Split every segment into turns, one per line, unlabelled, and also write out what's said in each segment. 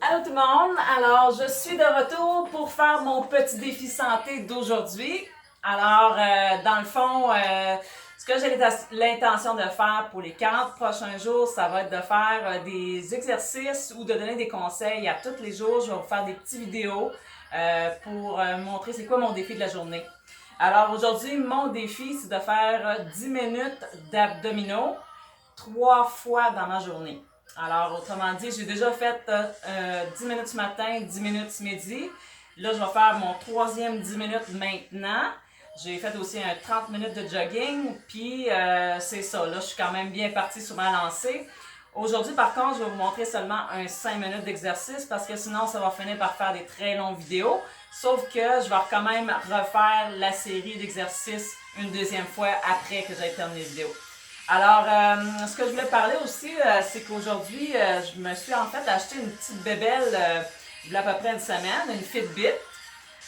Allô tout le monde, alors je suis de retour pour faire mon petit défi santé d'aujourd'hui. Alors dans le fond, ce que j'ai l'intention de faire pour les 40 prochains jours, ça va être de faire des exercices ou de donner des conseils à tous les jours. Je vais vous faire des petites vidéos pour montrer c'est quoi mon défi de la journée. Alors aujourd'hui, mon défi, c'est de faire 10 minutes d'abdominaux 3 fois dans ma journée. Alors, autrement dit, j'ai déjà fait 10 minutes ce matin, 10 minutes ce midi. Là, je vais faire mon troisième 10 minutes maintenant. J'ai fait aussi un 30 minutes de jogging, puis c'est ça. Là, je suis quand même bien partie sur ma lancée. Aujourd'hui, par contre, je vais vous montrer seulement un 5 minutes d'exercice parce que sinon, ça va finir par faire des très longues vidéos. Sauf que je vais quand même refaire la série d'exercices une deuxième fois après que j'ai terminé la vidéo. Alors, ce que je voulais parler aussi, c'est qu'aujourd'hui, je me suis en fait acheté une petite bébelle il y a à peu près une semaine, une Fitbit.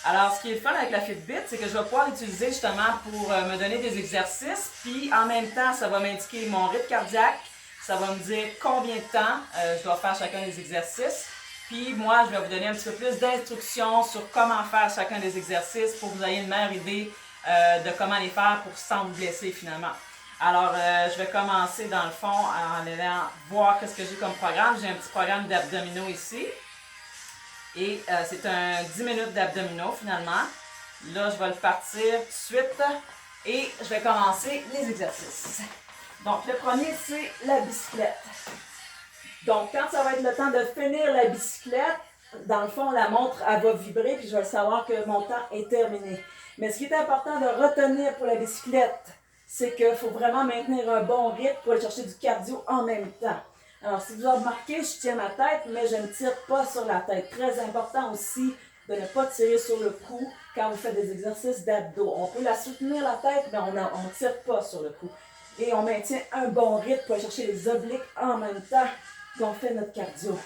Alors, ce qui est le fun avec la Fitbit, c'est que je vais pouvoir l'utiliser justement pour me donner des exercices, puis en même temps, ça va m'indiquer mon rythme cardiaque, ça va me dire combien de temps je dois faire chacun des exercices, puis moi, je vais vous donner un petit peu plus d'instructions sur comment faire chacun des exercices pour que vous ayez une meilleure idée de comment les faire pour sans vous blesser finalement. Alors, je vais commencer dans le fond en allant voir qu'est-ce que j'ai comme programme. J'ai un petit programme d'abdominaux ici. Et c'est un 10 minutes d'abdominaux finalement. Là, je vais le partir tout de suite. Et je vais commencer les exercices. Donc, le premier, c'est la bicyclette. Donc, quand ça va être le temps de finir la bicyclette, dans le fond, la montre, elle va vibrer, puis je vais savoir que mon temps est terminé. Mais ce qui est important de retenir pour la bicyclette, c'est qu'il faut vraiment maintenir un bon rythme pour aller chercher du cardio en même temps. Alors, si vous avez remarqué, je tiens ma tête, mais je ne tire pas sur la tête. Très important aussi de ne pas tirer sur le cou quand vous faites des exercices d'abdos. On peut la soutenir la tête, mais on ne tire pas sur le cou. Et on maintient un bon rythme pour aller chercher les obliques en même temps qu'on fait notre cardio.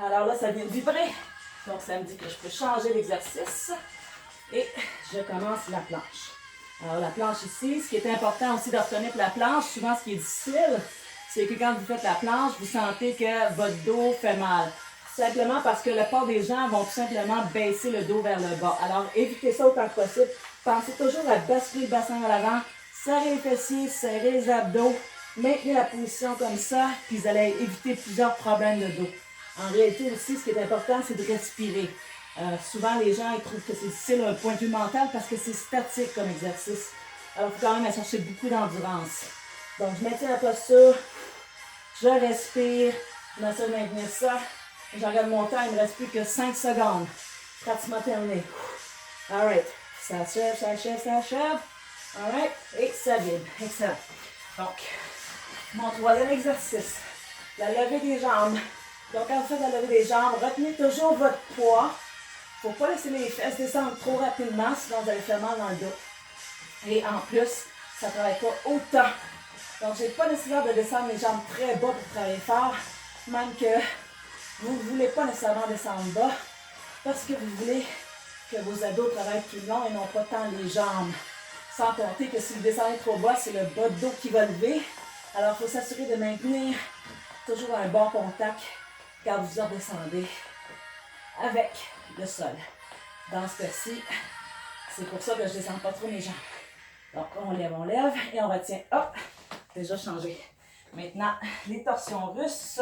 Alors là, ça vient de vibrer. Donc, ça me dit que je peux changer l'exercice. Et je commence la planche. Alors, la planche ici, ce qui est important aussi de retenir pour la planche, souvent ce qui est difficile, c'est que quand vous faites la planche, vous sentez que votre dos fait mal. Simplement parce que la part des gens vont tout simplement baisser le dos vers le bas. Alors, évitez ça autant que possible. Pensez toujours à basculer le bassin vers l'avant, serrer les fessiers, serrer les abdos, maintenez la position comme ça, puis vous allez éviter plusieurs problèmes de dos. En réalité aussi, ce qui est important, c'est de respirer. Souvent, les gens ils trouvent que c'est difficile d'un point de vue mental parce que c'est statique comme exercice. Alors, il faut quand même aller chercher beaucoup d'endurance. Donc, je maintiens la posture, je respire, je m'assure de maintenir ça. Je regarde mon temps, il ne me reste plus que 5 secondes. Pratiquement terminé. Alright, ça achève, ça achève, ça achève. Alright, et ça vibre. Excellent. Donc, mon troisième exercice, la levée des jambes. Donc, quand vous faites la levée des jambes, retenez toujours votre poids. Il ne faut pas laisser les fesses descendre trop rapidement, sinon vous allez faire mal dans le dos. Et en plus, ça ne travaille pas autant. Donc, je n'ai pas nécessaire de descendre les jambes très bas pour travailler fort, même que vous ne voulez pas nécessairement descendre bas, parce que vous voulez que vos abdos travaillent plus long et non pas tant les jambes. Sans compter que si vous descendez trop bas, c'est le bas de dos qui va lever. Alors, il faut s'assurer de maintenir toujours un bon contact quand vous redescendez avec le sol. Dans ce cas-ci, c'est pour ça que je ne descends pas trop mes jambes. Donc, on lève et on retient. Hop, déjà changé. Maintenant, les torsions russes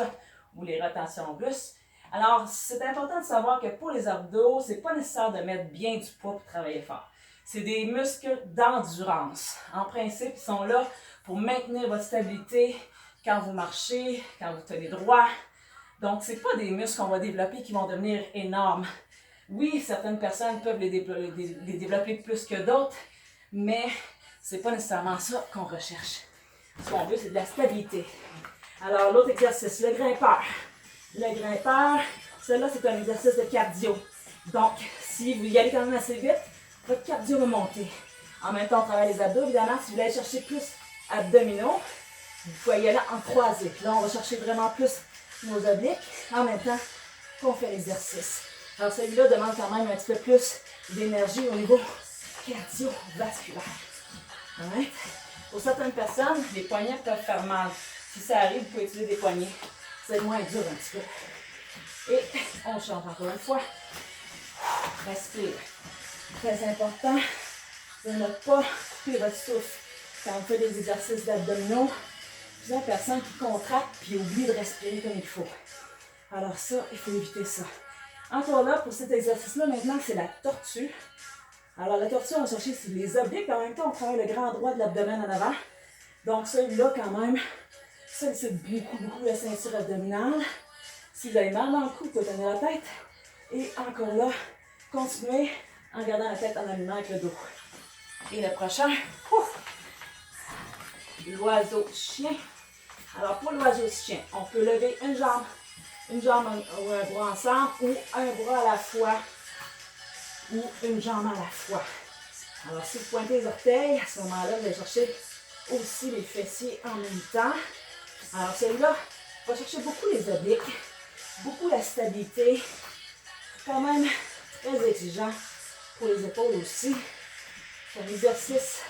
ou les rotations russes. Alors, c'est important de savoir que pour les abdos, ce n'est pas nécessaire de mettre bien du poids pour travailler fort. C'est des muscles d'endurance. En principe, ils sont là pour maintenir votre stabilité quand vous marchez, quand vous tenez droit. Donc, ce n'est pas des muscles qu'on va développer qui vont devenir énormes. Oui, certaines personnes peuvent les développer plus que d'autres, mais ce n'est pas nécessairement ça qu'on recherche. Ce qu'on veut, c'est de la stabilité. Alors, l'autre exercice, le grimpeur. Le grimpeur, celui-là, c'est un exercice de cardio. Donc, si vous y allez quand même assez vite, votre cardio va monter. En même temps, on travaille les abdos. Évidemment, si vous voulez aller chercher plus abdominaux, vous pouvez y aller en croisé. Puis là, on va chercher vraiment plus nos obliques en même temps qu'on fait l'exercice. Alors, celui-là demande quand même un petit peu plus d'énergie au niveau cardiovasculaire. Right? Pour certaines personnes, les poignets peuvent faire mal. Si ça arrive, vous pouvez utiliser des poignets. C'est moins dur un petit peu. Et On change encore une fois. Respire. Très important de ne pas couper votre souffle quand on fait des exercices d'abdominaux. Plusieurs personnes qui contractent puis oublient de respirer comme il faut. Alors ça, il faut éviter ça. Encore là, pour cet exercice-là, maintenant, c'est la tortue. Alors la tortue, on va chercher sur les obliques. En même temps, on travaille le grand droit de l'abdomen en avant. Donc celui-là, quand même, sollicite beaucoup la ceinture abdominale. Si vous avez mal dans le cou, vous pouvez tenir la tête. Et encore là, continuez en gardant la tête en allumant avec le dos. Et le prochain, l'oiseau chien. Alors pour l'oiseau chien, on peut lever une jambe ou un bras ensemble, ou un bras à la fois, ou une jambe à la fois. Alors si vous pointez les orteils, à ce moment-là, vous allez chercher aussi les fessiers en même temps. Alors celui-là, on va chercher beaucoup les obliques, beaucoup la stabilité, quand même très exigeant pour les épaules aussi. C'est un exercice,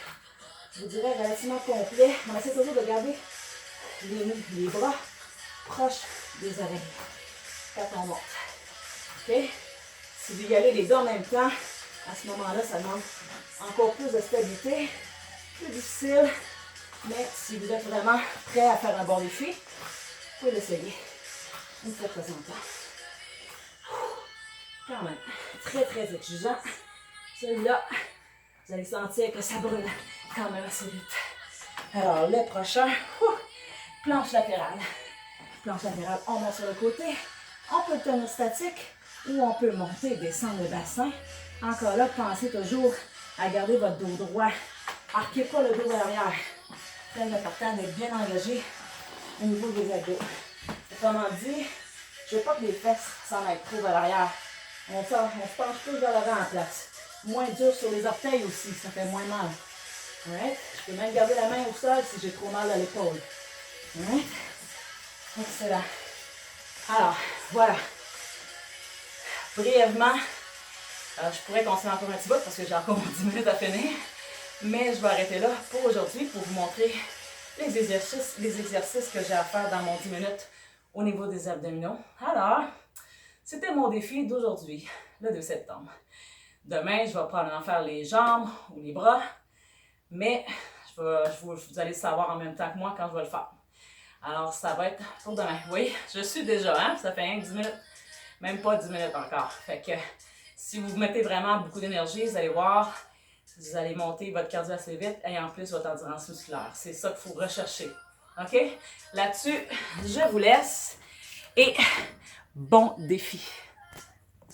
je vous dirais, relativement complet. On essaie toujours de garder les bras proches des oreilles quand on monte. OK? Si vous y allez les deux en même temps, à ce moment-là, ça demande encore plus de stabilité, plus difficile. Mais si vous êtes vraiment prêt à faire un bon défi, vous pouvez l'essayer une fois de temps en temps. Quand même, très exigeant. Celui-là, vous allez sentir que ça brûle quand même assez vite. Alors, le prochain, planche latérale. Planche latérale, on monte sur le côté. On peut le tenir statique ou on peut monter et descendre le bassin. Encore là, pensez toujours à garder votre dos droit. Arquez pas le dos vers l'arrière. Très important d'être bien engagé au niveau des abdos. Autrement dit, je ne veux pas que les fesses s'en aillent trop vers l'arrière. On se penche plus vers l'avant en place. Moins dur sur les orteils aussi, ça fait moins mal. Right? Je peux même garder la main au sol si j'ai trop mal à l'épaule. Right? Excellent. Alors, voilà. Brièvement, je pourrais continuer encore un petit bout parce que j'ai encore 10 minutes à finir. Mais je vais arrêter là pour aujourd'hui pour vous montrer les exercices que j'ai à faire dans mon 10 minutes au niveau des abdominaux. Alors, c'était mon défi d'aujourd'hui, le 2 septembre. Demain, je vais probablement faire les jambes ou les bras, mais vous allez le savoir en même temps que moi quand je vais le faire. Alors, ça va être pour demain. Oui, je suis déjà, hein? Ça fait 10 minutes, même pas 10 minutes encore. Fait que si vous mettez vraiment beaucoup d'énergie, vous allez voir, vous allez monter votre cardio assez vite et en plus votre endurance musculaire. C'est ça qu'il faut rechercher. OK? Là-dessus, je vous laisse et bon défi!